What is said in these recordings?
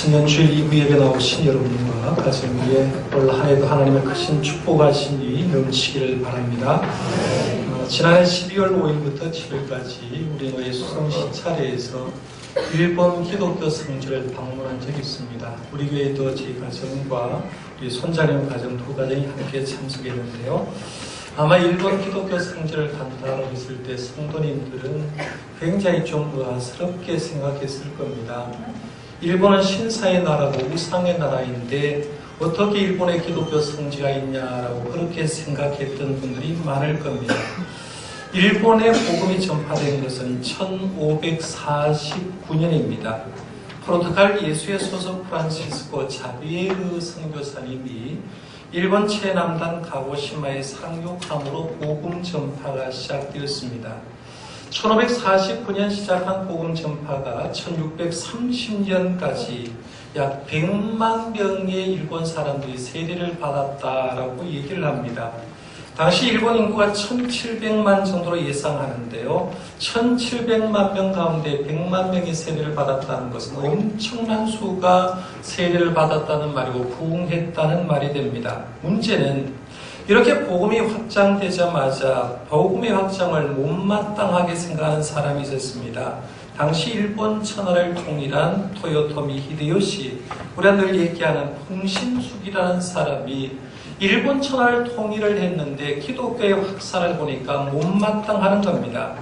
신년주일 2부 예배 나오신 여러분과 가정 위에 올 한해도 하나님의 크신 축복하신 이 넘치기를 바랍니다. 지난해 12월 5일부터 7일까지 우리 노예 수성시 차례에서 일본 기독교 성지를 방문한 적이 있습니다. 우리 교회도 제 가정과 우리 손자녀 가정 두 가정이 함께 참석했는데요. 아마 일본 기독교 성지를 간다고 했을 때 성도님들은 굉장히 좀 의아스럽게 생각했을 겁니다. 일본은 신사의 나라고 우상의 나라인데 어떻게 일본에 기독교 성지가 있냐라고 그렇게 생각했던 분들이 많을 겁니다. 일본에 복음이 전파된 것은 1549년입니다. 포르투갈 예수의 소속 프란시스코 자비에르 선교사님이 일본 최남단 가고시마의 상륙함으로 복음 전파가 시작되었습니다. 1549년 시작한 복음 전파가 1630년까지 약 100만 명의 일본 사람들이 세례를 받았다라고 얘기를 합니다. 당시 일본 인구가 1700만 정도로 예상하는데요. 1700만 명 가운데 100만 명이 세례를 받았다는 것은 엄청난 수가 세례를 받았다는 말이고 부흥했다는 말이 됩니다. 문제는 이렇게 복음이 확장되자마자 복음의 확장을 못마땅하게 생각하는 사람이 있었습니다. 당시 일본 천하를 통일한 토요토미 히데요시, 우리가 늘 얘기하는 풍신수기라는 사람이 일본 천하를 통일을 했는데 기독교의 확산을 보니까 못마땅하는 겁니다.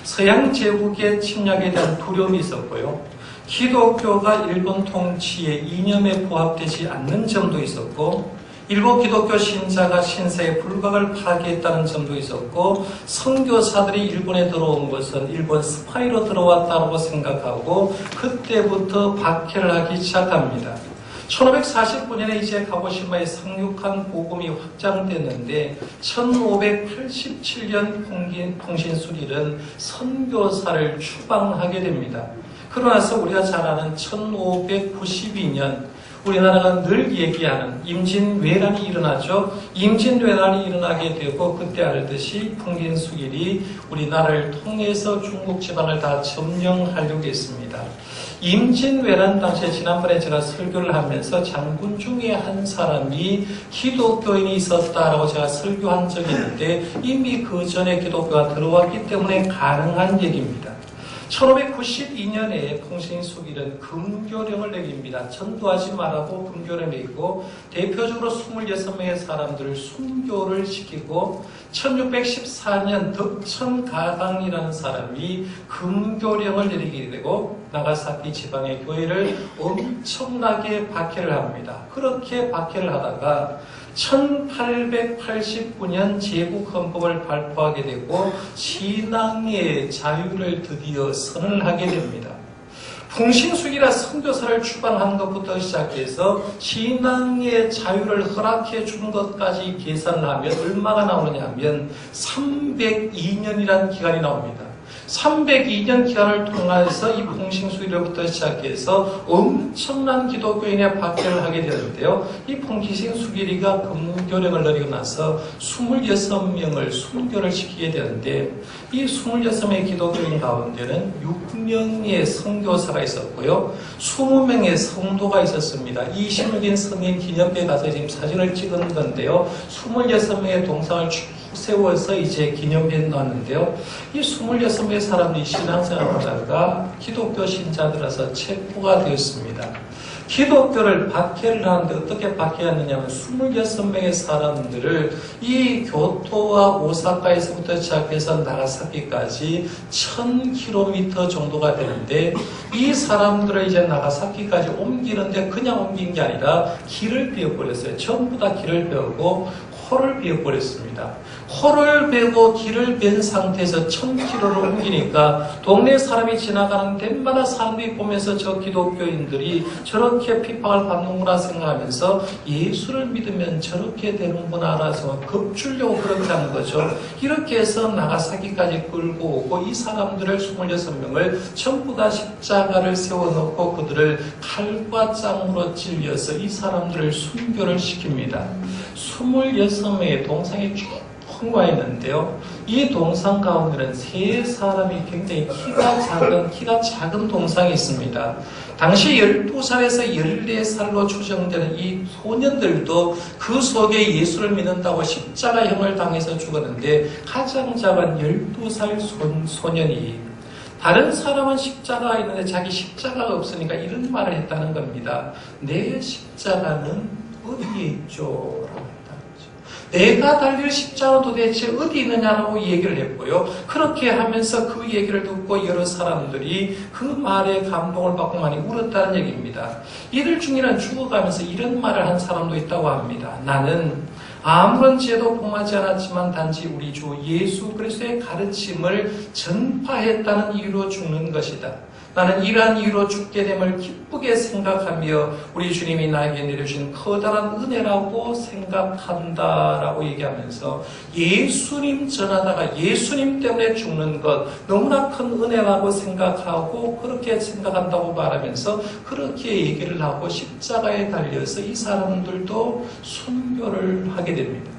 서양 제국의 침략에 대한 두려움이 있었고요. 기독교가 일본 통치의 이념에 부합되지 않는 점도 있었고, 일본 기독교 신자가 신사의 불각을 파괴했다는 점도 있었고, 선교사들이 일본에 들어온 것은 일본 스파이로 들어왔다고 생각하고 그때부터 박해를 하기 시작합니다. 1549년에 이제 가고시마에 상륙한 복음이 확장됐는데 1587년 풍신수길은 선교사를 추방하게 됩니다. 그러나서 우리가 잘 아는 1592년 우리나라가 늘 얘기하는 임진왜란이 일어나죠. 임진왜란이 일어나게 되고 그때 알듯이 풍신수길이 우리나라를 통해서 중국 지방을 다 점령하려고 했습니다. 임진왜란 당시에 지난번에 제가 설교를 하면서 장군 중에 한 사람이 기독교인이 있었다라고 제가 설교한 적이 있는데 이미 그 전에 기독교가 들어왔기 때문에 가능한 얘기입니다. 1592년에 풍신수길은 금교령을 내립니다. 전도하지 말라고 금교령을 내리고 대표적으로 26명의 사람들을 순교를 시키고 1614년 덕천가강이라는 사람이 금교령을 내리게 되고 나가사키 지방의 교회를 엄청나게 박해를 합니다. 그렇게 박해를 하다가 1889년 제국헌법을 발표하게 되고 신앙의 자유를 드디어 선언을 하게 됩니다. 풍신수기라 선교사를 추방하는 것부터 시작해서 신앙의 자유를 허락해 주는 것까지 계산을 하면 얼마가 나오느냐 하면 302년이라는 기간이 나옵니다. 302년 기간을 통해서 이 풍신수기로부터 시작해서 엄청난 기독교인의 박해를 하게 되는데요. 이 풍신수기가 금교령을 내리고 나서 26명을 순교를 시키게 되는데 이 26명의 기독교인 가운데는 6명의 선교사가 있었고요. 20명의 성도가 있었습니다. 26인 성인 기념비에 가서 지금 사진을 찍은 건데요. 26명의 동상을 쭉 세워서 이제 기념비에 놨는데요. 이 26명의 사람들이 신앙생활을 하다가 기독교 신자들에서 체포가 되었습니다. 기독교를 박해를 하는데 어떻게 박해했느냐면 26명의 사람들을 이 교토와 오사카에서부터 시작해서 나가사키까지 1000km 정도가 되는데 이 사람들을 이제 나가사키까지 옮기는데 그냥 옮긴 게 아니라 길을 비워버렸어요. 전부 다 길을 베우고 코를 베어버렸습니다. 코를 베고 길을 벤 상태에서 1000km를 옮기니까 동네 사람이 지나가는 데마다 사람들이 보면서 저 기독교인들이 저렇게 핍박을 받는구나 생각하면서 예수를 믿으면 저렇게 되는구나 라서 겁주려고 그렇게 하는 거죠. 이렇게 해서 나가사키까지 끌고 오고 이 사람들을 26명을 전부 다 십자가를 세워놓고 그들을 칼과 짱으로 찔려서 이 사람들을 순교를 시킵니다. 26명의 동상이 쭉 통과했는데요. 이 동상 가운데는 세 사람이 굉장히 키가 작은 동상이 있습니다. 당시 12살에서 14살로 추정되는 이 소년들도 그 속에 예수를 믿는다고 십자가형을 당해서 죽었는데 가장 작은 12살 소년이 다른 사람은 십자가가 있는데 자기 십자가가 없으니까 이런 말을 했다는 겁니다. 내 십자가는 어디에 있죠? 라고 했다는 거죠. 내가 달릴 십자가 도대체 어디 있느냐라고 얘기를 했고요. 그렇게 하면서 그 얘기를 듣고 여러 사람들이 그 말에 감동을 받고 많이 울었다는 얘기입니다. 이들 중에는 죽어가면서 이런 말을 한 사람도 있다고 합니다. 나는 아무런 죄도 범하지 않았지만 단지 우리 주 예수 그리스도의 가르침을 전파했다는 이유로 죽는 것이다. 나는 이러한 이유로 죽게 됨을 기쁘게 생각하며 우리 주님이 나에게 내려주신 커다란 은혜라고 생각한다라고 얘기하면서 예수님 전하다가 예수님 때문에 죽는 것 너무나 큰 은혜라고 생각하고 그렇게 생각한다고 말하면서 그렇게 얘기를 하고 십자가에 달려서 이 사람들도 순교를 하게 됩니다.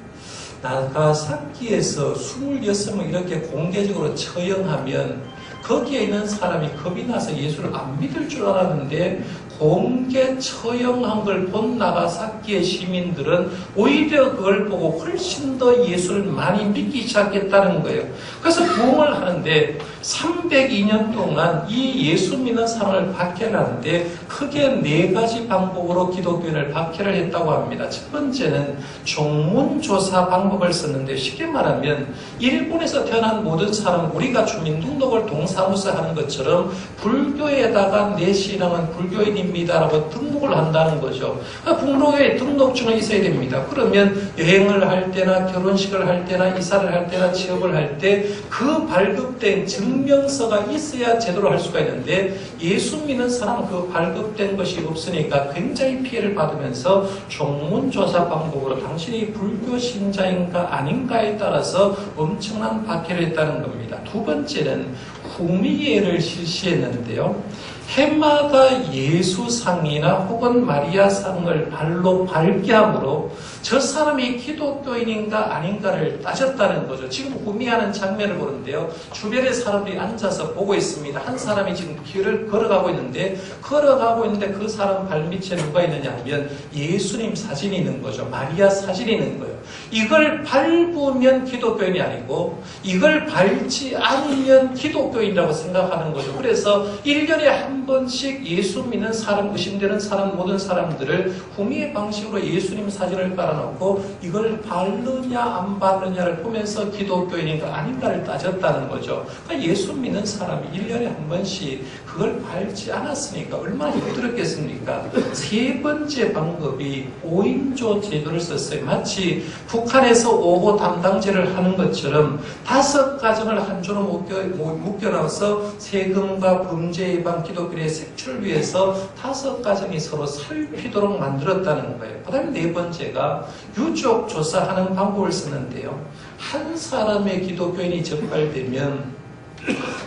나가사키에서 26명 이렇게 공개적으로 처형하면 거기에 있는 사람이 겁이 나서 예수를 안 믿을 줄 알았는데 공개 처형한 걸 본 나가사키의 시민들은 오히려 그걸 보고 훨씬 더 예수를 많이 믿기 시작했다는 거예요. 그래서 부흥을 하는데 302년 동안 이 예수 믿는 사람을 박해하는데 크게 4가지 방법으로 기독교인을 박해를 했다고 합니다. 첫 번째는 종문조사 방법을 썼는데 쉽게 말하면 일본에서 태어난 모든 사람 우리가 주민등록을 동사무소 하는 것처럼 불교에다가 내 신앙은 불교인입니다라고 등록을 한다는 거죠. 불교에 등록증이 있어야 됩니다. 그러면 여행을 할 때나 결혼식을 할 때나 이사를 할 때나 취업을 할 때 그 발급된 증명서가 있어야 제대로 할 수가 있는데 예수 믿는 사람은 그 발급된 것이 없으니까 굉장히 피해를 받으면서 종문조사 방법으로 당신이 불교 신자인가 아닌가에 따라서 엄청난 박해를 했다는 겁니다. 두 번째는 후미예를 실시했는데요. 해마다 예수상이나 혹은 마리아상을 발로 밟게 함으로 저 사람이 기독교인인가 아닌가를 따졌다는 거죠. 지금 후미하는 장면을 보는데요. 주변에 사람들이 앉아서 보고 있습니다. 한 사람이 지금 길을 걸어가고 있는데 그 사람 발밑에 누가 있느냐 하면 예수님 사진이 있는 거죠. 마리아 사진이 있는 거예요. 이걸 밟으면 기독교인이 아니고 이걸 밟지 않으면 기독교인이라고 생각하는 거죠. 그래서 1년에 한 번씩 예수 믿는 사람, 의심되는 사람, 모든 사람들을 후미의 방식으로 예수님 사진을 깔아놓고 이걸 바르냐 안 바르냐를 보면서 기독교인인가 아닌가를 따졌다는 거죠. 그러니까 예수 믿는 사람이 1년에 한 번씩 그걸 밟지 않았으니까 얼마나 힘들었겠습니까? 세 번째 방법이 5인조 제도를 썼어요. 마치 북한에서 5호 담당제를 하는 것처럼 5가정을 한 조로 묶여놔서 세금과 범죄 예방 기독교인의 색출을 위해서 5가정이 서로 살피도록 만들었다는 거예요. 그 다음에 네 번째가 유족 조사하는 방법을 쓰는데요. 한 사람의 기독교인이 적발되면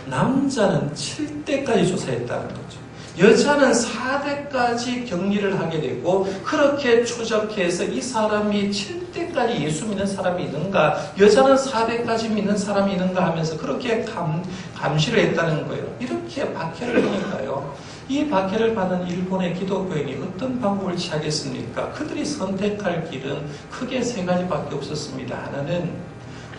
남자는 7대까지 조사했다는 거죠. 여자는 4대까지 격리를 하게 되고 그렇게 추적해서 이 사람이 7대까지 예수 믿는 사람이 있는가 여자는 4대까지 믿는 사람이 있는가 하면서 그렇게 감시를 했다는 거예요. 이렇게 박해를 하니까요. 이 박해를 받은 일본의 기독교인이 어떤 방법을 취하겠습니까? 그들이 선택할 길은 크게 3가지밖에 없었습니다. 하나는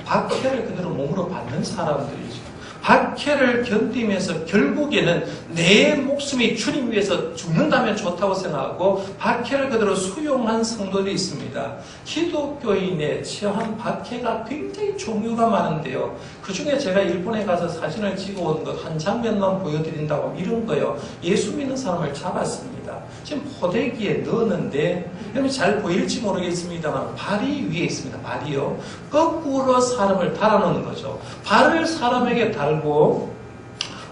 박해를 그대로 몸으로 받는 사람들이죠. 박해를 견디면서 결국에는 내 목숨이 주님 위해서 죽는다면 좋다고 생각하고 박해를 그대로 수용한 성도들이 있습니다. 기독교인에 처한 박해가 굉장히 종류가 많은데요. 그 중에 제가 일본에 가서 사진을 찍어온 것 한 장면만 보여드린다고 하면 이런 거예요. 예수 믿는 사람을 잡았습니다. 지금 포대기에 넣었는데 여러분 잘 보일지 모르겠습니다만 발이 위에 있습니다. 발이요. 거꾸로 사람을 달아놓는 거죠. 발을 사람에게 달고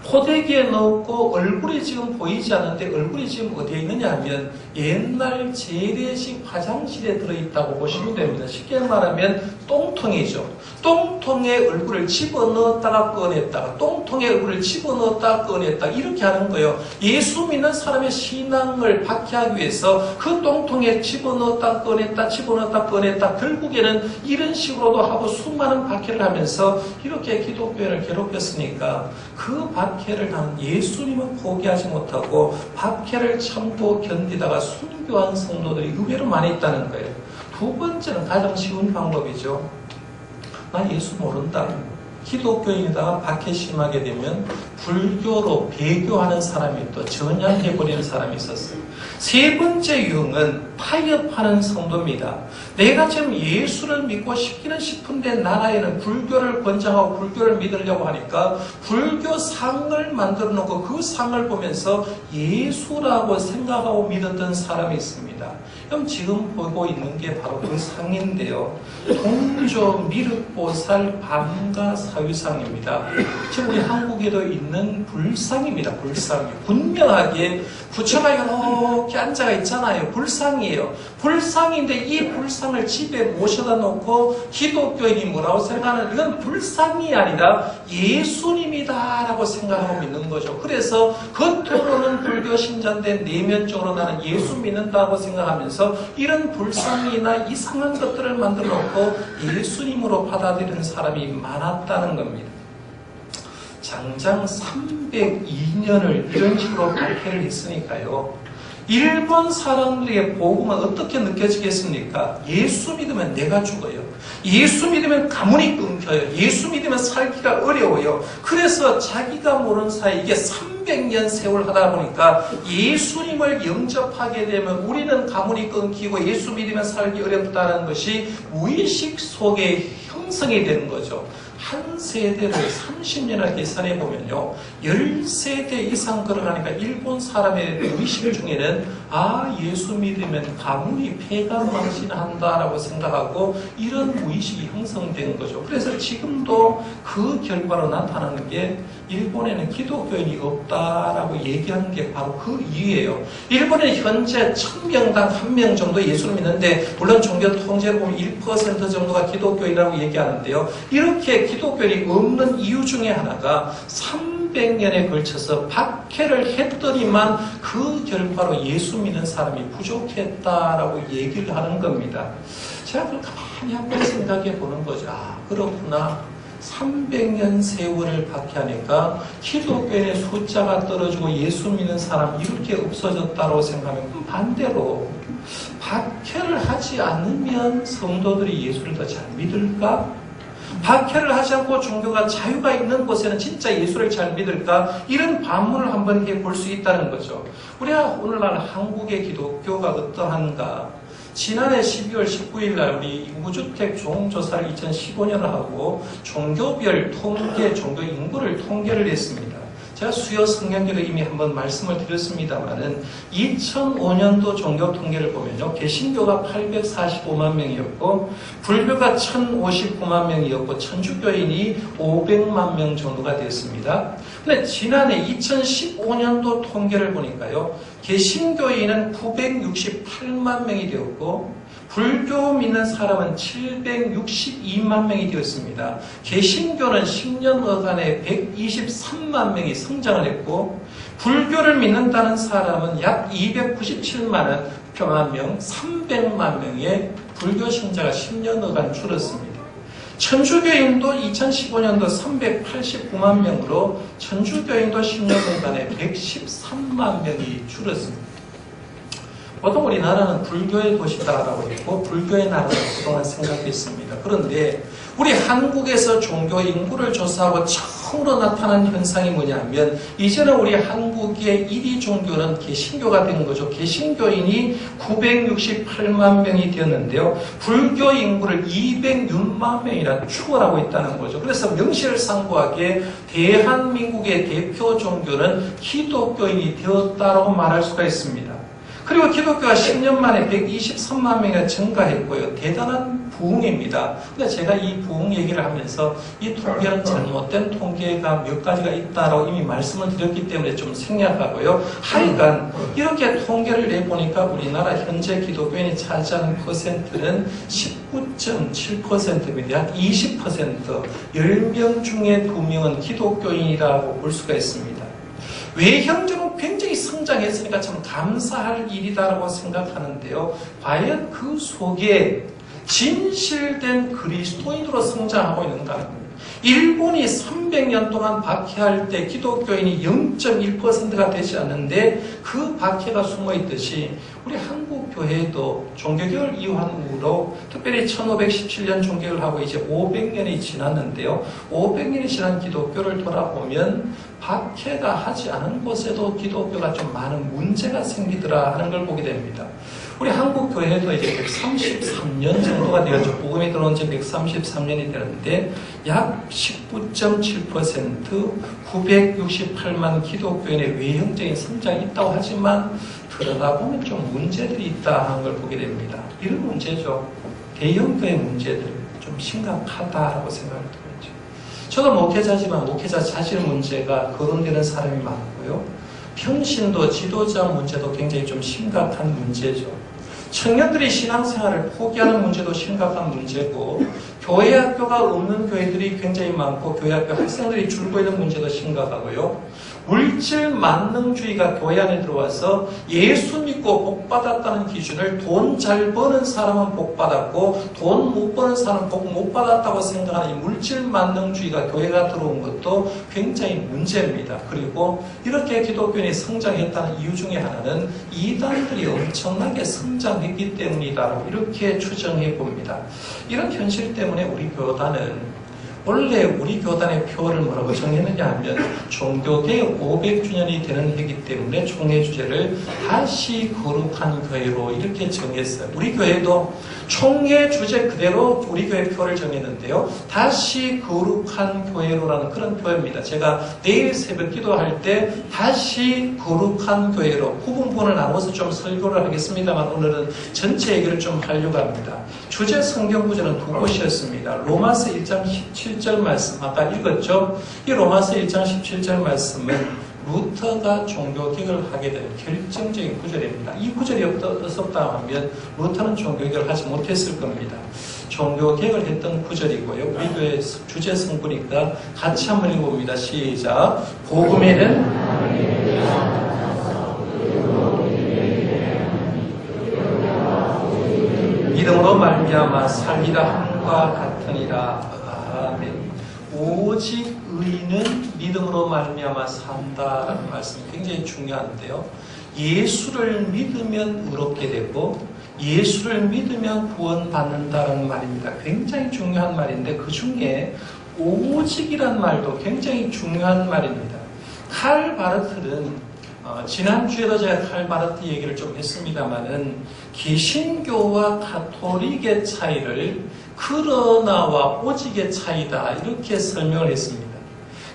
포대기에 넣고 얼굴이 지금 보이지 않는데 얼굴이 지금 어디에 있느냐 하면 옛날 재래식 화장실에 들어있다고 보시면 됩니다. 쉽게 말하면 똥통이죠. 똥통에 얼굴을 집어넣었다가 꺼냈다가 똥통에 얼굴을 집어넣었다가 꺼냈다 이렇게 하는 거예요. 예수 믿는 사람의 신앙을 박해하기 위해서 그 똥통에 집어넣었다 꺼냈다 집어넣었다 꺼냈다 결국에는 이런 식으로도 하고 수많은 박해를 하면서 이렇게 기독교인을 괴롭혔으니까 그 박해를 하는 예수님은 포기하지 못하고 박해를 참고 견디다가 순교한 성도들이 의외로 많이 있다는 거예요. 두 번째는 가장 쉬운 방법이죠. 나 예수 모른다. 기독교인이다가 박해 심하게 되면 불교로 배교하는 사람이 또 전향해버리는 사람이 있었어요. 세 번째 유형은 타협하는 성도입니다. 내가 지금 예수를 믿고 싶기는 싶은데 나라에는 불교를 권장하고 불교를 믿으려고 하니까 불교 상을 만들어 놓고 그 상을 보면서 예수라고 생각하고 믿었던 사람이 있습니다. 그럼 지금 보고 있는 게 바로 그 상인데요. 동조, 미륵보살, 밤가, 사위상입니다. 지금 우리 한국에도 있는 불상입니다. 불상이 분명하게 부처가 이렇게 앉아가 있잖아요. 불상이에요. 불상인데 이 불상을 집에 모셔다 놓고 기독교인이 뭐라고 생각하는, 이건 불상이 아니라 예수님이다 라고 생각하고 믿는 거죠. 그래서 겉으로는 불교 신자인데 내면적으로 나는 예수 믿는다고 생각하면서 이런 불상이나 이상한 것들을 만들어 놓고 예수님으로 받아들이는 사람이 많았다는 겁니다. 장장 302년을 이런 식으로 박해를 했으니까요. 일본 사람들에게 복음은 어떻게 느껴지겠습니까? 예수 믿으면 내가 죽어요. 예수 믿으면 가문이 끊겨요. 예수 믿으면 살기가 어려워요. 그래서 자기가 모르는 사이 이게 300년 세월 하다 보니까 예수님을 영접하게 되면 우리는 가문이 끊기고 예수 믿으면 살기 어렵다는 것이 무의식 속에 형성이 되는 거죠. 한 세대를 30년을 계산해 보면요, 10세대 이상 걸어가니까 일본 사람의 의식 중에는 예수 믿으면 가문이 폐가망신한다라고 생각하고 이런 무의식이 형성된 거죠. 그래서 지금도 그 결과로 나타나는 게 일본에는 기독교인이 없다라고 얘기하는 게 바로 그 이유예요. 일본에는 현재 1000명당 1명 정도 예수를 믿는데, 물론 종교 통계를 보면 1% 정도가 기독교인이라고 얘기하는데요. 이렇게 기독교인이 없는 이유 중에 하나가 300년에 걸쳐서 박해를 했더니만 그 결과로 예수 믿는 사람이 부족했다라고 얘기를 하는 겁니다. 제가 그걸 가만히 한번 생각해 보는 거죠. 그렇구나. 300년 세월을 박해하니까 기독교인의 숫자가 떨어지고 예수 믿는 사람 이렇게 없어졌다고 생각하면, 반대로 박해를 하지 않으면 성도들이 예수를 더 잘 믿을까? 박해를 하지 않고 종교가 자유가 있는 곳에는 진짜 예수를 잘 믿을까? 이런 반문을 한번 해볼 수 있다는 거죠. 우리가 오늘날 한국의 기독교가 어떠한가? 지난해 12월 19일 날 우리 인구주택 종조사를 2015년을 하고 종교별 통계, 종교 인구를 통계를 했습니다. 제가 수요 성경기로 이미 한번 말씀을 드렸습니다만은 2005년도 종교 통계를 보면요, 개신교가 845만 명이었고 불교가 1059만 명이었고 천주교인이 500만 명 정도가 됐습니다. 근데 지난해 2015년도 통계를 보니까요, 개신교인은 968만 명이 되었고 불교 믿는 사람은 762만 명이 되었습니다. 개신교는 10년여간에 123만 명이 성장을 했고 불교를 믿는다는 사람은 약 297만 명, 300만 명의 불교 신자가 10년여간 줄었습니다. 천주교인도 2015년도 389만 명으로 천주교인도 10년간에 113만 명이 줄었습니다. 보통 우리나라는 불교의 도시다라고 했고 불교의 나라라고 그동안 생각했습니다. 그런데 우리 한국에서 종교 인구를 조사하고 처음으로 나타난 현상이 뭐냐면, 이제는 우리 한국의 1위 종교는 개신교가 된 거죠. 개신교인이 968만 명이 되었는데요. 불교 인구를 206만 명이나 추월하고 있다는 거죠. 그래서 명실상부하게 대한민국의 대표 종교는 기독교인이 되었다고 말할 수가 있습니다. 그리고 기독교가 10년 만에 123만 명이나 증가했고요. 대단한 부흥입니다. 근데 제가 이 부흥 얘기를 하면서 이 통계는 잘못된 통계가 몇 가지가 있다라고 이미 말씀을 드렸기 때문에 좀 생략하고요. 하여간 이렇게 통계를 내보니까 우리나라 현재 기독교인이 차지하는 퍼센트는 19.7%입니다. 약 20%, 10명 중에 2명은 기독교인이라고 볼 수가 있습니다. 외형적으로 굉장히 성장했으니까 참 감사할 일이다라고 생각하는데요. 과연 그 속에 진실된 그리스도인으로 성장하고 있는가? 일본이 300년 동안 박해할 때 기독교인이 0.1%가 되지 않는데 그 박해가 숨어있듯이 우리 한국 교회도 종교개혁을 이후한 후로 특별히 1517년 종교개혁을 하고 이제 500년이 지났는데요. 500년이 지난 기독교를 돌아보면 박해가 하지 않은 곳에도 기독교가 좀 많은 문제가 생기더라 하는 걸 보게 됩니다. 우리 한국 교회도 이제 133년 정도가 되었죠. 복음이 들어온 지 133년이 되는데 약 19.7% 968만 기독교인의 외형적인 성장이 있다고 하지만 들어가 보면 좀 문제들이 있다 하는 걸 보게 됩니다. 이런 문제죠. 대형교회 문제들 좀 심각하다라고 생각을 들었죠. 저도 목회자지만 목회자 자질 문제가 거론되는 사람이 많고요. 평신도 지도자 문제도 굉장히 좀 심각한 문제죠. 청년들이 신앙생활을 포기하는 문제도 심각한 문제고 교회 학교가 없는 교회들이 굉장히 많고 교회 학교 학생들이 줄고 있는 문제도 심각하고요. 물질 만능주의가 교회 안에 들어와서 예수 믿고 복 받았다는 기준을 돈 잘 버는 사람은 복 받았고 돈 못 버는 사람은 복 못 받았다고 생각하는 이 물질 만능주의가 교회가 들어온 것도 굉장히 문제입니다. 그리고 이렇게 기독교인이 성장했다는 이유 중에 하나는 이단들이 엄청나게 성장했기 때문이다라고 이렇게 추정해 봅니다. 이런 현실 때문에 우리 교단은 원래 우리 교단의 표어를 뭐라고 정했느냐 하면 종교개혁 500주년이 되는 해이기 때문에 총회 주제를 다시 거룩한 교회로 이렇게 정했어요. 우리 교회도 총회 주제 그대로 우리 교회 표어를 정했는데요. 다시 거룩한 교회로라는 그런 표어입니다. 제가 내일 새벽 기도할 때 다시 거룩한 교회로 부분을 나눠서 좀 설교를 하겠습니다만 오늘은 전체 얘기를 좀 하려고 합니다. 주제 성경 구절은 두 곳이었습니다. 로마서 1장 17절 말씀 아까 읽었죠? 이 로마서 1장 17절 말씀은 루터가 종교개혁을 하게 된 결정적인 구절입니다. 이 구절이 없었다 하면 루터는 종교개혁을 하지 못했을 겁니다. 종교개혁을 했던 구절이고요. 우리 교회 주제 성부니까 같이 한번 읽어봅니다. 시작. 복음에는 믿음으로 말미암아 살리라 함과 같으니라. 아멘. 오직 의인은 믿음으로 말미암아 산다라는 말씀이 굉장히 중요한데요. 예수를 믿으면 의롭게 되고 예수를 믿으면 구원받는다는 말입니다. 굉장히 중요한 말인데 그 중에 오직이란 말도 굉장히 중요한 말입니다. 칼 바르트는 지난주에도 제가 칼 바르트 얘기를 좀 했습니다만은 개신교와 가톨릭의 차이를 그러나와 오직의 차이다 이렇게 설명을 했습니다.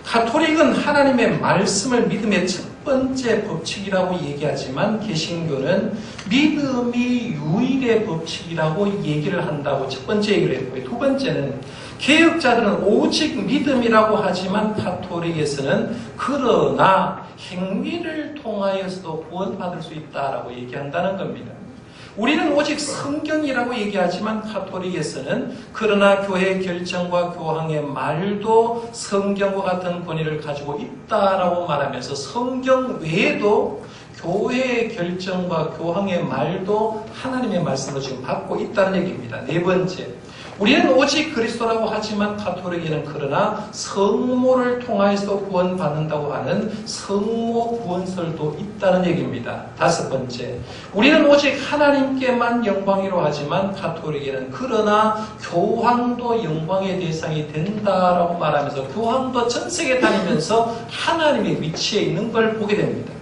가톨릭은 하나님의 말씀을 믿음의 첫 번째 법칙이라고 얘기하지만 개신교는 믿음이 유일의 법칙이라고 얘기를 한다고 첫 번째 얘기를 했고요. 두 번째는 개혁자들은 오직 믿음이라고 하지만 가톨릭에서는 그러나 행위를 통하여서도 구원받을 수 있다라고 얘기한다는 겁니다. 우리는 오직 성경이라고 얘기하지만 가톨릭에서는 그러나 교회의 결정과 교황의 말도 성경과 같은 권위를 가지고 있다라고 말하면서 성경 외에도 교회의 결정과 교황의 말도 하나님의 말씀으로 지금 받고 있다는 얘기입니다. 네 번째, 우리는 오직 그리스도라고 하지만 가톨릭에는 그러나 성모를 통하여서 구원받는다고 하는 성모 구원설도 있다는 얘기입니다. 다섯 번째, 우리는 오직 하나님께만 영광이라고 하지만 가톨릭에는 그러나 교황도 영광의 대상이 된다라고 말하면서 교황도 전 세계 다니면서 하나님의 위치에 있는 걸 보게 됩니다.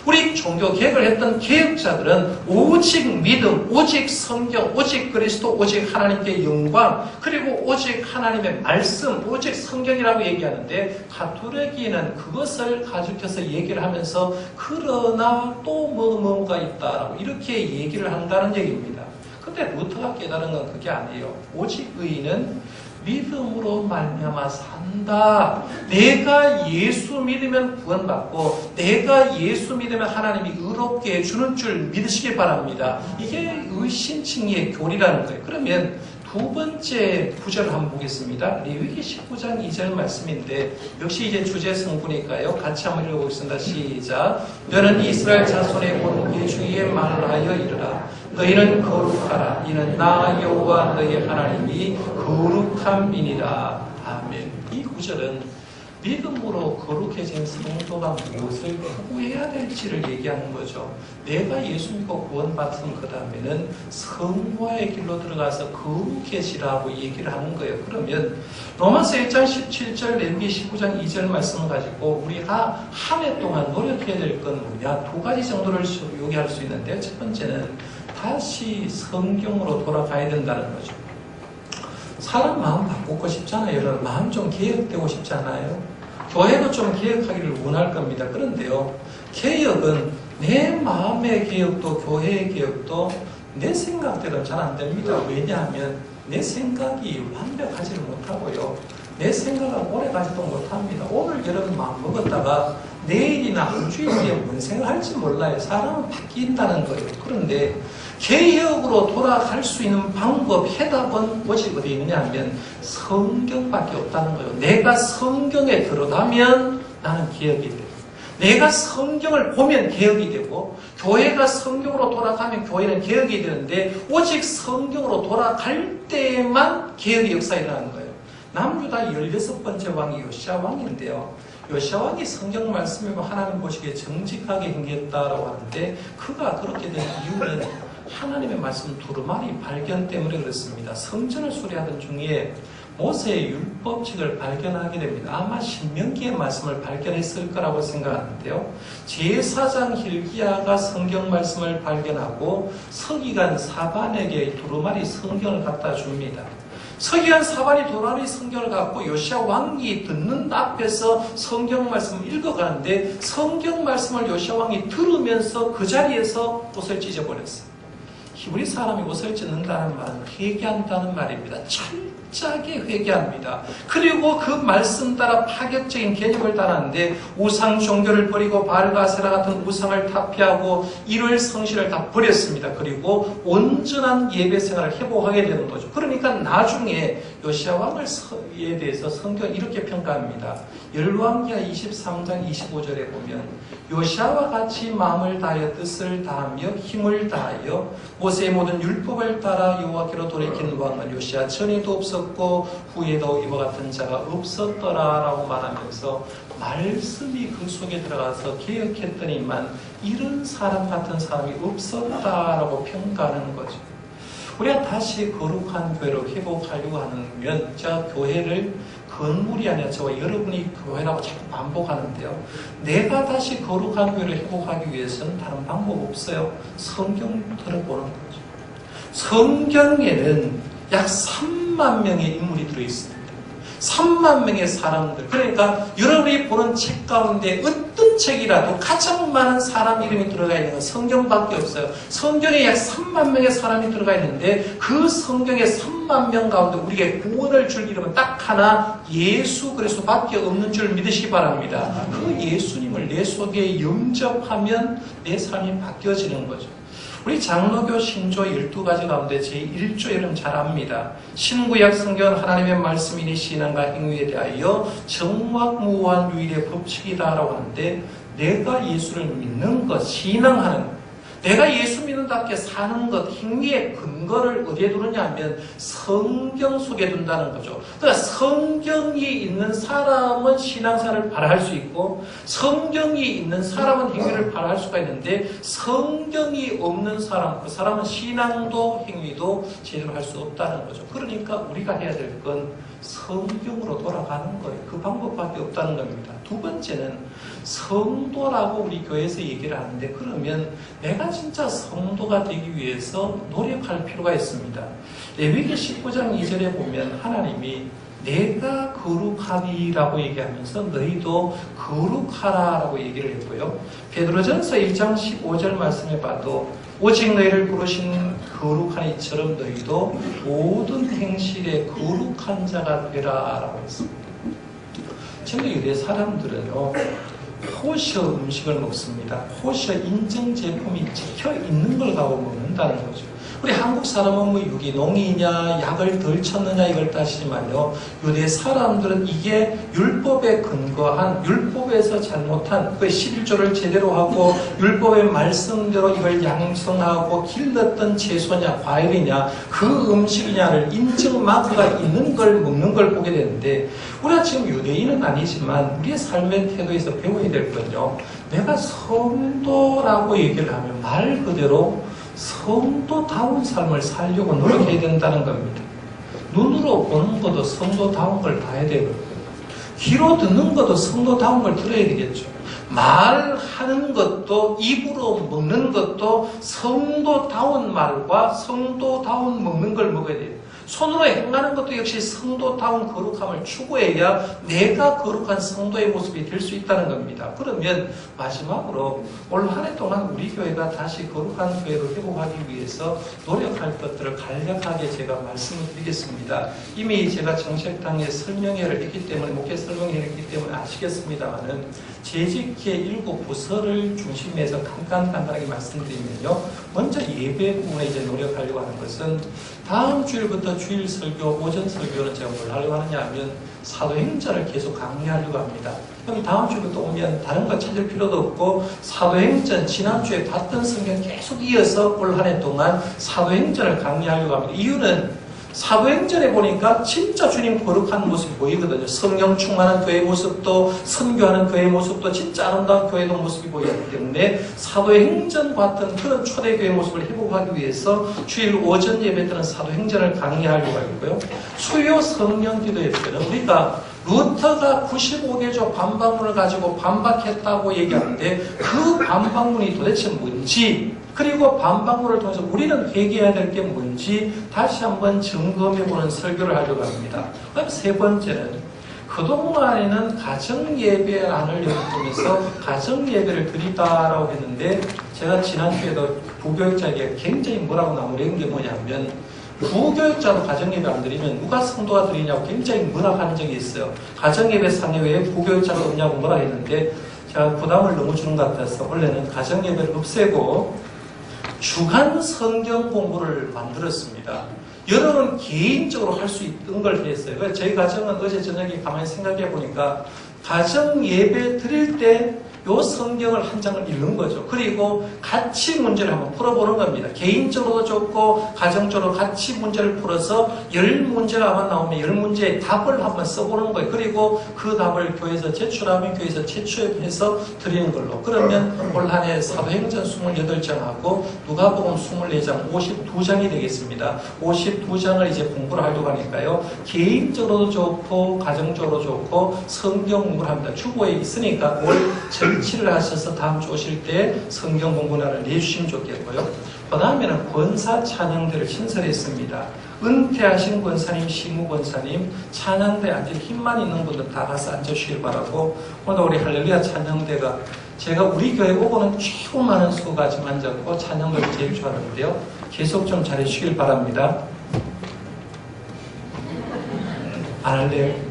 우리 종교 개혁을 했던 개혁자들은 오직 믿음, 오직 성경, 오직 그리스도, 오직 하나님께 영광, 그리고 오직 하나님의 말씀, 오직 성경이라고 얘기하는데 가톨릭에는 그것을 가지고서 얘기를 하면서 그러나 또 뭐가 있다라고 이렇게 얘기를 한다는 얘기입니다. 근데 루터가 깨달은 건 그게 아니에요. 오직 의인은 믿음으로 말미암아 산다. 내가 예수 믿으면 구원받고 내가 예수 믿으면 하나님이 의롭게 해주는 줄 믿으시길 바랍니다. 이게 의신칭의의 교리라는 거예요. 그러면 두 번째 구절을 한번 보겠습니다. 레위기 19장 2절 말씀인데 역시 이제 주제 성부니까요. 같이 한번 읽어보겠습니다. 시작. 너는 이스라엘 자손의 온 회중에게 말하여 이르라. 너희는 거룩하라. 이는 나 여호와 너희 하나님이 거룩함이니라. 아멘. 이 9절은 믿음으로 거룩해진 성도가 무엇을 구해야 될지를 얘기하는 거죠. 내가 예수 믿고 구원받은 그 다음에는 성화의 길로 들어가서 거룩해지라고 얘기를 하는 거예요. 그러면 로마서 1장 17절, 레위기 19장 2절 말씀을 가지고 우리가 한 해 동안 노력해야 될 건 뭐냐? 두 가지 정도를 요구할 수 있는데, 첫 번째는 다시 성경으로 돌아가야 된다는 거죠. 사람 마음 바꾸고 싶잖아요. 여러분 마음 좀 개혁되고 싶잖아요. 교회도 좀 개혁하기를 원할 겁니다. 그런데요, 개혁은 내 마음의 개혁도 교회의 개혁도 내 생각대로 잘 안 됩니다. 왜냐하면 내 생각이 완벽하지를 못하고요, 내 생각은 오래 가지도 못합니다. 오늘 여러분 마음 먹었다가 내일이나 한 주일 뒤에 뭔 생각할지 몰라요. 사람은 바뀐다는 거예요. 그런데 개혁으로 돌아갈 수 있는 방법, 해답은 오직 어디 있느냐 하면 성경밖에 없다는 거예요. 내가 성경에 들어가면 나는 개혁이 돼요. 내가 성경을 보면 개혁이 되고, 교회가 성경으로 돌아가면 교회는 개혁이 되는데, 오직 성경으로 돌아갈 때만 개혁의 역사가 일어나는 거예요. 남유다 16번째 왕이 요시야 왕인데요, 요시야 왕이 성경 말씀이고 하나님 보시기에 정직하게 행했다라고 하는데, 그가 그렇게 된 이유는 하나님의 말씀 두루마리 발견 때문에 그렇습니다. 성전을 수리하던 중에 모세의 율법칙을 발견하게 됩니다. 아마 신명기의 말씀을 발견했을 거라고 생각하는데요, 제사장 hilki야가 성경 말씀을 발견하고 서기관 사반에게 두루마리 성경을 갖다 줍니다. 서기관 사반이 두루마리 성경을 갖고 요시야 왕이 듣는 앞에서 성경 말씀을 읽어가는데, 성경 말씀을 요시야 왕이 들으면서 그 자리에서 옷을 찢어버렸어요. 우리 사람이 옷을 찢는다는 말은 회개한다는 말입니다. 철저하게 회개합니다. 그리고 그 말씀 따라 파격적인 개념을 따랐는데, 우상 종교를 버리고 바알과 아세라 같은 우상을 타피하고 일월 성실을 다 버렸습니다. 그리고 온전한 예배 생활을 회복하게 되는 거죠. 그러니까 나중에 요시야 왕에 대해서 성경은 이렇게 평가합니다. 열왕기하 23장 25절에 보면 요시야와 같이 마음을 다하여 뜻을 다하며 힘을 다하여 모세의 모든 율법을 따라 여호와께로 돌이킨 왕은 요시야 전에도 없었고 후에도 이와 같은 자가 없었더라라고 말하면서 말씀이 그 속에 들어가서 개혁했더니만 이런 사람 같은 사람이 없었다라고 평가하는 거죠. 우리가 다시 거룩한 교회로 회복하려고 하면, 제가 교회를 건물이 아니라 저와 여러분이 교회라고 자꾸 반복하는데요, 내가 다시 거룩한 교회를 회복하기 위해서는 다른 방법 없어요. 성경 들어보는 거죠. 성경에는 약 3만 명의 인물이 들어있습니다. 3만 명의 사람들. 그러니까 여러분이 보는 책 가운데 어떤 책이라도 가장 많은 사람 이름이 들어가 있는 건 성경밖에 없어요. 성경에 약 3만 명의 사람이 들어가 있는데, 그 성경의 3만 명 가운데 우리에게 구원을 줄 이름은 딱 하나, 예수 그리스도밖에 없는 줄 믿으시기 바랍니다. 그 예수님을 내 속에 영접하면 내 삶이 바뀌어지는 거죠. 우리 장로교 신조 12가지 가운데 제1조 여러분 잘 압니다. 신구약 성경은 하나님의 말씀이니 신앙과 행위에 대하여 정확무한 유일의 법칙이다라고 하는데, 내가 예수를 믿는 것, 신앙하는 것, 내가 예수 믿는답게 사는 것, 행위의 근거를 어디에 두느냐 하면 성경 속에 둔다는 거죠. 그러니까 성경이 있는 사람은 신앙생활을 바라할 수 있고, 성경이 있는 사람은 행위를 바라할 수가 있는데, 성경이 없는 사람, 그 사람은 신앙도 행위도 제대로 할 수 없다는 거죠. 그러니까 우리가 해야 될 건 성경으로 돌아가는 거예요. 그 방법밖에 없다는 겁니다. 두 번째는 성도라고 우리 교회에서 얘기를 하는데, 그러면 내가 진짜 성도가 되기 위해서 노력할 필요가 있습니다. 레위기 19장 2절에 보면 하나님이 내가 거룩하리라고 얘기하면서 너희도 거룩하라라고 얘기를 했고요. 베드로전서 1장 15절 말씀에 봐도 오직 너희를 부르신 거룩한 이처럼 너희도 모든 행실에 거룩한 자가 되라라고 했습니다. 지금 유대 사람들은요, 코셔 음식을 먹습니다. 코셔 인증 제품이 찍혀 있는 걸 가고 먹는다는 거죠. 우리 한국 사람은 뭐 유기농이냐 약을 덜 쳤느냐 이걸 따지지만요, 유대 사람들은 이게 율법에 근거한, 율법에서 잘못한 그 11조를 제대로 하고 율법의 말씀대로 이걸 양성하고 길렀던 채소냐 과일이냐 그 음식이냐를 인증 마크가 있는 걸 먹는 걸 보게 되는데, 우리가 지금 유대인은 아니지만 우리의 삶의 태도에서 배워야 될 건요, 내가 성도라고 얘기를 하면 말 그대로 성도다운 삶을 살려고 노력해야 된다는 겁니다. 눈으로 보는 것도 성도다운 걸 봐야 되고, 귀로 듣는 것도 성도다운 걸 들어야 되겠죠. 말하는 것도, 입으로 먹는 것도 성도다운 말과 성도다운 먹는 걸 먹어야 돼요. 손으로 행하는 것도 역시 성도다운 거룩함을 추구해야 내가 거룩한 성도의 모습이 될 수 있다는 겁니다. 그러면 마지막으로 올 한 해 동안 우리 교회가 다시 거룩한 교회로 회복하기 위해서 노력할 것들을 간략하게 제가 말씀을 드리겠습니다. 이미 제가 정책당에 설명회를 했기 때문에, 목회 설명회를 했기 때문에 아시겠습니다만은, 재직기의 7부서를 중심해서 간단하게 말씀드리면요, 먼저 예배 부분에 이제 노력하려고 하는 것은, 다음 주일부터 주일 설교, 오전 설교는 제가 뭘 하려고 하느냐 하면 사도행전을 계속 강의하려고 합니다. 그럼 다음 주부터 오면 다른 거 찾을 필요도 없고, 사도행전 지난주에 봤던 성경 계속 이어서 올 한 해 동안 사도행전을 강의하려고 합니다. 이유는 사도행전에 보니까 진짜 주님 거룩한 모습이 보이거든요. 성령 충만한 교회의 모습도, 선교하는 교회의 모습도, 진짜 아름다운 교회의 모습이 보이기 때문에 사도행전 같은 그런 초대교회의 모습을 회복하기 위해서 주일 오전 예배 때는 사도행전을 강의하려고 하고요. 수요 성령 기도회 때는 우리가 루터가 95개조 반박문을 가지고 반박했다고 얘기하는데, 그 반박문이 도대체 뭔지, 그리고 반박문을 통해서 우리는 회개해야 될 게 뭔지 다시 한번 점검해보는 설교를 하려고 합니다. 그럼 세 번째는, 그동안에는 가정예배안을 열어보면서 가정예배를 드리다라고 했는데, 제가 지난주에도 부교육자에게 굉장히 뭐라고 나무란 게 뭐냐면, 부교육자도 가정예배 안 드리면 누가 성도가 드리냐고 굉장히 뭐라 하는 적이 있어요. 가정예배 상에 왜 부교육자가 없냐고 뭐라 했는데, 제가 부담을 너무 주는 것 같아서 원래는 가정예배를 없애고 주간 성경 공부를 만들었습니다. 여러분 개인적으로 할 수 있는 걸 했어요. 그래서 저희 가정은 어제 저녁에 가만히 생각해 보니까, 가정 예배 드릴 때 요 성경을 한 장을 읽는 거죠. 그리고 같이 문제를 한번 풀어보는 겁니다. 개인적으로도 좋고 가정적으로 같이 문제를 풀어서 10문제가 아마 나오면 10문제의 답을 한번 써보는 거예요. 그리고 그 답을 교회에서 제출하면 교회에서 채취해서 드리는 걸로. 그러면 올 한 해 사도행전 28장하고 누가복음 24장 52장이 되겠습니다. 52장을 이제 공부를 하려고 하니까요, 개인적으로도 좋고 가정적으로 좋고 성경 공부를 합니다. 주보에 있으니까 올 절치를 하셔서 다음 주 오실 때 성경 공부날을 내주시면 좋겠고요. 그 다음에는 권사 찬양대를 신설했습니다. 은퇴하신 권사님, 시무 권사님, 찬양대 앉을 힘만 있는 분들 다 가서 앉으시길 바라고, 오늘 우리 할렐루야 찬양대가 제가 우리 교회 오고는 최고 많은 수가 지금 앉았고 찬양대를 제일 좋아하는데요. 계속 좀 잘해주시길 바랍니다. 안 할래요?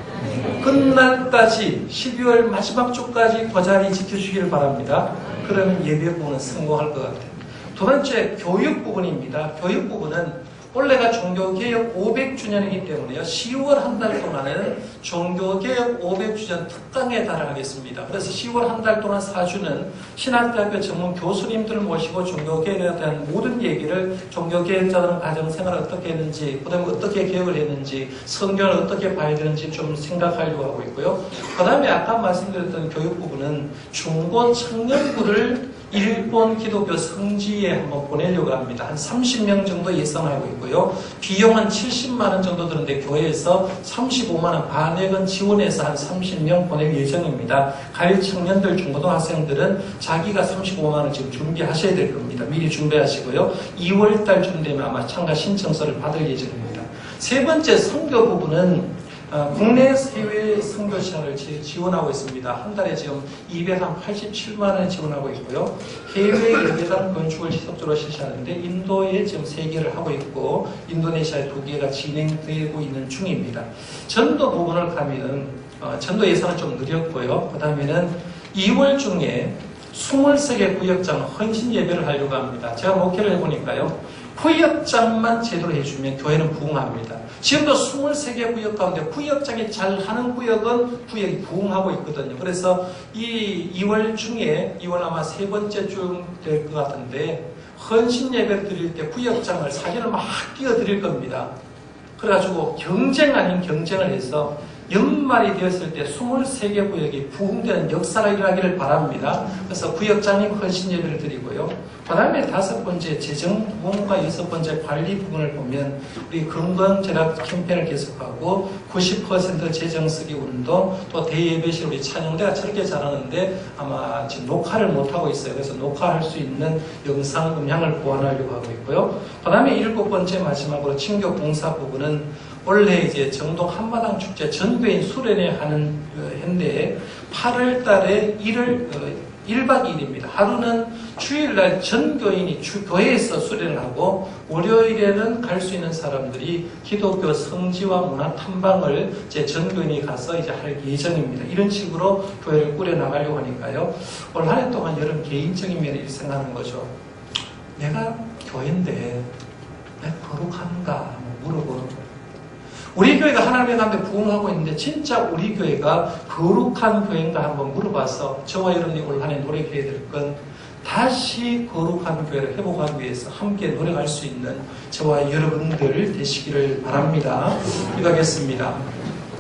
끝날까지 12월 마지막 주까지 그 자리 지켜주시길 바랍니다. 그러면 예배 부분은 성공할 것 같아요. 두 번째, 교육 부분입니다. 교육 부분은 올해가 종교개혁 500주년이기 때문에요, 10월 한 달 동안은 종교개혁 500주년 특강에 달하겠습니다. 그래서 10월 한 달 동안 4주는 신학대학교 전문 교수님들을 모시고 종교개혁에 대한 모든 얘기를, 종교개혁자들은 가정생활을 어떻게 했는지, 그 다음에 어떻게 개혁을 했는지, 성경을 어떻게 봐야 되는지 좀 생각하려고 하고 있고요. 그 다음에 아까 말씀드렸던 교육 부분은 중고 청년부를 일본 기독교 성지에 한번 보내려고 합니다. 한 30명 정도 예상하고 있고요. 비용 한 70만 원 정도 드는데 교회에서 35만 원 반액은 지원해서 한 30명 보낼 예정입니다. 갈 청년들, 중고등학생들은 자기가 35만 원 지금 준비하셔야 될 겁니다. 미리 준비하시고요. 2월 달쯤 되면 아마 참가 신청서를 받을 예정입니다. 세 번째, 선교 부분은 국내 해외 선교사를 지원하고 있습니다. 한 달에 지금 287만 원을 지원하고 있고요. 해외 예배당 건축을 지속적으로 실시하는데 인도에 지금 3개를 하고 있고 인도네시아에 2개가 진행되고 있는 중입니다. 전도 부분을 가면 전도 예산은 좀 느렸고요. 그 다음에는 2월 중에 23개 구역장 헌신 예배를 하려고 합니다. 제가 목회를 해보니까요. 구역장만 제대로 해주면 교회는 부흥합니다. 지금도 23개 구역 가운데 구역장이 잘하는 구역은 구역이 부흥하고 있거든요. 그래서 이 2월 중에 2월 아마 세 번째 주 될 것 같은데 헌신 예배를 드릴 때 구역장을 사진을 막 띄워드릴 겁니다. 그래가지고 경쟁 아닌 경쟁을 해서 연말이 되었을 때 23개 구역이 부흥되는 역사가 일어나기를 바랍니다. 그래서 구역장님 헌신 예배를 드리고요. 그 다음에 5번째 재정 부분과 6번째 관리 부분을 보면 우리 건강제락 캠페인을 계속하고 90% 재정 쓰기 운동 또 대예배실 우리 찬영대가 저렇게 잘하는데 아마 지금 녹화를 못하고 있어요. 그래서 녹화할 수 있는 영상 음향을 보완하려고 하고 있고요. 그 다음에 7번째 마지막으로 친교 봉사 부분은 원래 이제 정동 한마당 축제 전교인 수련회 하는 현대에 8월 달에 1박 2일입니다. 하루는 주일날 전교인이 교회에서 수련을 하고 월요일에는 갈 수 있는 사람들이 기독교 성지와 문화 탐방을 제 전교인이 가서 이제 할 예정입니다. 이런 식으로 교회를 꾸려나가려고 하니까요. 올 한 해 동안 여러분 개인적인 면에 이렇게 생각하는 거죠. 내가 교회인데 내가 거룩한가 물어보는 거예요. 우리 교회가 하나님의 가운데 부흥하고 있는데 진짜 우리 교회가 거룩한 교회인가 한번 물어봐서 저와 여러분이 올 한 해 노력해야 될 건 다시 거룩한 교회를 회복하기 위해서 함께 노력할 수 있는 저와 여러분들 되시기를 바랍니다. 기도하겠습니다.